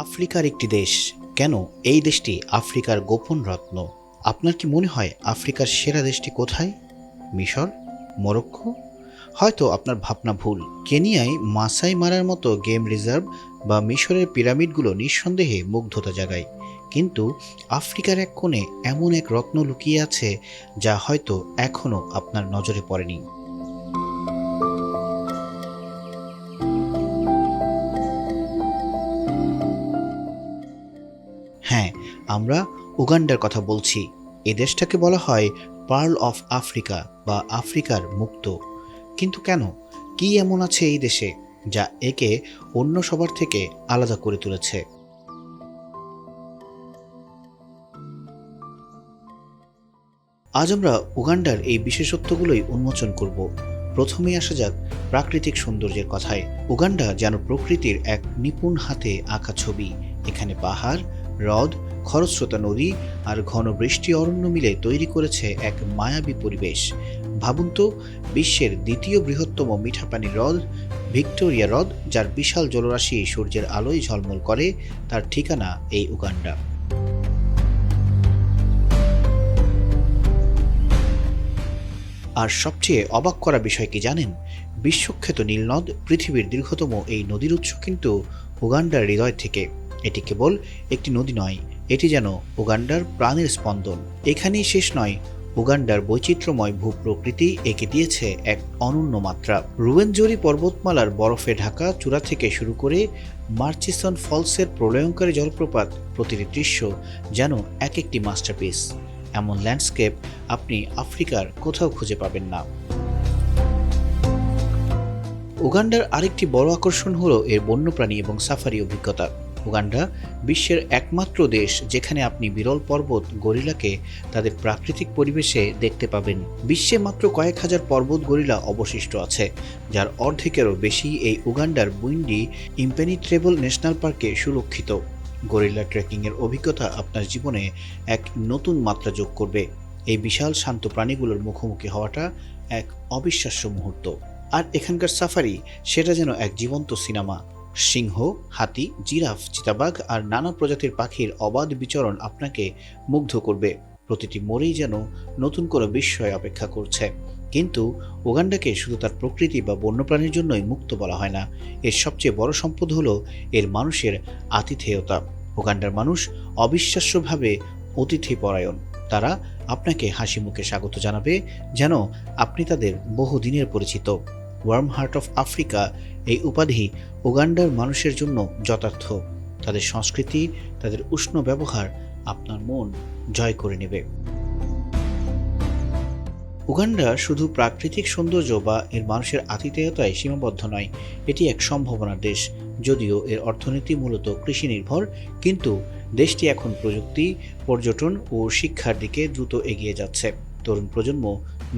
আফ্রিকার একটি দেশ, কেন এই দেশটি আফ্রিকার গোপন রত্ন? আপনার কি মনে হয় আফ্রিকার সেরা দেশটি কোথায়? মিশর? মরক্কো? হয়তো আপনার ভাবনা ভুল। কেনিয়ায় মাসাই মারার মতো গেম রিজার্ভ বা মিশরের পিরামিডগুলো নিঃসন্দেহে মুগ্ধতা জাগায়, কিন্তু আফ্রিকার এক কোণে এমন এক রত্ন লুকিয়ে আছে যা হয়তো এখনও আপনার নজরে পড়েনি। হ্যাঁ, আমরা উগান্ডার কথা বলছি। এ দেশটাকে বলা হয় পার্ল অফ আফ্রিকা বা আফ্রিকার মুক্ত। কিন্তু কেন? কি এমন আছে এই দেশে যা একে অন্য সবার থেকে আলাদা করে তুলেছে? আজ আমরা উগান্ডার এই বিশেষত্বগুলোই উন্মোচন করব। প্রথমেই আসা যাক প্রাকৃতিক সৌন্দর্যের কথায়। উগান্ডা যেন প্রকৃতির এক নিপুণ হাতে আঁকা ছবি। এখানে পাহাড়, হ্রদ, খরস্রোতা নদী আর ঘন বৃষ্টি অরণ্য মিলে তৈরি করেছে এক মায়াবী পরিবেশ। ভাবুন তো, বিশ্বের দ্বিতীয় বৃহত্তম মিঠা পানির হ্রদ ভিক্টোরিয়া হ্রদ, যার বিশাল জলরাশি সূর্যের আলোয় ঝলমল করে, তার ঠিকানা এই উগান্ডা। আর সবচেয়ে অবাক করা বিষয় কি জানেন? বিশ্বখ্যাত নীলনদ, পৃথিবীর দীর্ঘতম এই নদীর উৎস কিন্তু উগান্ডার হৃদয় থেকে। এটি কেবল একটি নদী নয়, এটি যেন উগান্ডার প্রাণের স্পন্দন। এখানেই শেষ নয়, উগান্ডার বৈচিত্র্যময় ভূপ্রকৃতি একে দিয়েছে এক অনন্য মাত্রা। রুয়েনজোরি পর্বতমালার বরফে ঢাকা চূড়া থেকে শুরু করে মার্চিসন ফলসের প্রলয়ঙ্করী জলপ্রপাত, প্রতিটি দৃশ্য যেন এক একটি মাস্টারপিস। এমন ল্যান্ডস্কেপ আপনি আফ্রিকার কোথাও খুঁজে পাবেন না। উগান্ডার আরেকটি বড় আকর্ষণ হলো এর বন্যপ্রাণী এবং সাফারি অভিজ্ঞতা। উগান্ডা বিশ্বের একমাত্র দেশ যেখানে আপনি বিরল পর্বত গরিলাকে তাদের প্রাকৃতিক পরিবেশে দেখতে পাবেন। বিশ্বে মাত্র কয়েক হাজার পর্বত গরিলা অবশিষ্ট আছে, যার অর্ধেকেরও বেশি এই উগান্ডার বুইন্ডি ইম্পেনিট্রেবল ন্যাশনাল পার্কে সুরক্ষিত। গরিলা ট্রেকিংয়ের অভিজ্ঞতা আপনার জীবনে এক নতুন মাত্রা যোগ করবে। এই বিশাল শান্ত প্রাণীগুলোর মুখোমুখি হওয়াটা এক অবিশ্বাস্য মুহূর্ত। আর এখানকার সাফারি, সেটা যেন এক জীবন্ত সিনেমা। সিংহ, হাতি, জিরাফ, চিতাবাঘ আর নানা প্রজাতির পাখির অবাধ বিচরণ আপনাকে মুগ্ধ করবে। প্রতিটি মোড়েই যেন নতুন কোনো বিস্ময় অপেক্ষা করছে। কিন্তু উগান্ডাকে শুধু তার প্রকৃতি বা বন্যপ্রাণীর জন্যই মুক্ত বলা হয় না। এর সবচেয়ে বড় সম্পদ হলো এর মানুষের আতিথেয়তা। উগান্ডার মানুষ অবিশ্বাস্যভাবে অতিথিপরায়ণ। তারা আপনাকে হাসি মুখে স্বাগত জানাবে, যেন আপনি তাদের বহুদিনের পরিচিত। ওয়ার্ম হার্ট অফ আফ্রিকা, এই উপাধি উগান্ডার মানুষের জন্য যথার্থ। তাদের সংস্কৃতি, তাদের উষ্ণ ব্যবহার আপনার মন জয় করে নেবে। উগান্ডা শুধু প্রাকৃতিক সৌন্দর্য বা এর মানুষের আতিথেয়তায় সীমাবদ্ধ নয়, এটি এক সম্ভাবনার দেশ। যদিও এর অর্থনীতি মূলত কৃষি নির্ভর, কিন্তু দেশটি এখন প্রযুক্তি, পর্যটন ও শিক্ষার দিকে দ্রুত এগিয়ে যাচ্ছে। তরুণ প্রজন্ম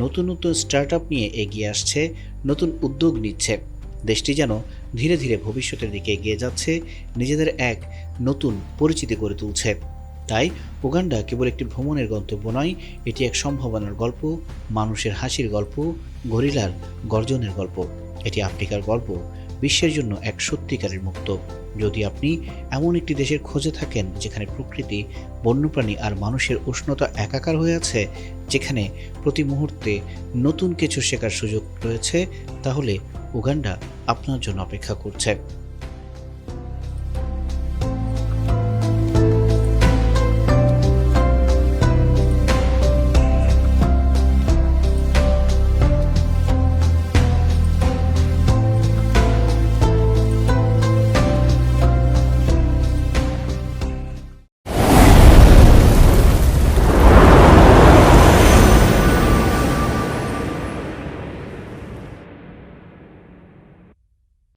নতুন নতুন স্টার্টআপ নিয়ে এগিয়ে আসছে, নতুন উদ্যোগ নিচ্ছে। দেশটি যেন ধীরে ধীরে ভবিষ্যতের দিকে এগিয়ে যাচ্ছে, নিজেদের এক নতুন পরিচিতি গড়ে তুলছে। তাই উগান্ডা কেবল একটি ভ্রমণের গন্তব্য নয়, এটি এক সম্ভাবনার গল্প, মানুষের হাসির গল্প, গরিলার গর্জনের গল্প। এটি আফ্রিকার গল্প, বিশ্বের জন্য এক সত্যিকারের মুক্ত। যদি আপনি এমন একটি দেশের খোঁজে থাকেন যেখানে প্রকৃতি, বন্যপ্রাণী আর মানুষের উষ্ণতা একাকার হয়ে আছে, যেখানে প্রতি মুহূর্তে নতুন কিছু শেখার সুযোগ রয়েছে, তাহলে উগান্ডা আপনার জন্য অপেক্ষা করছে।